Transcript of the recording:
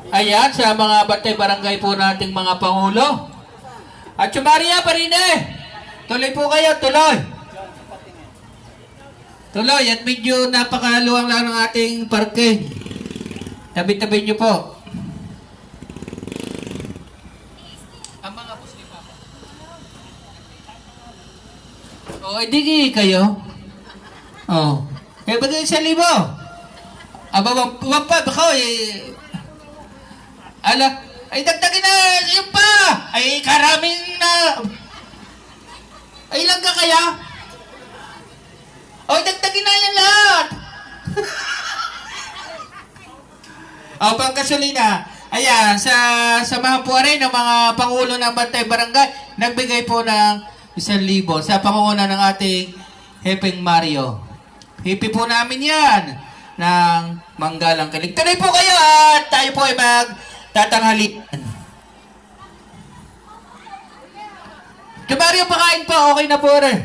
Ayan, sa mga batay barangay po nating mga pangulo. At si Maria Parine, tuloy po kayo, tuloy. Tuloy, at medyo napakaluwang lang ng ating parking. Tabi-tabi nyo po. Ang mga Muslim pa. O, edi kayo. O. Kaya ba 1,000? Aba, wag pa, baka ala, ay dagdagin na yung pa! Ay karaming na... Ay ilang ka kaya? O, dagdagin na yan lahat! O, pangkasulina. Ayan, samahan po rin ng mga pangulo ng Bantay Barangay, nagbigay po ng 1,000 sa pangunguna ng ating Hepeng Mario. Hipi po namin yan ng Manggalang Kilig. Tuloy po kayo at tayo po ay magtatanghalian. Mario, pakain pa. Okay na po rin.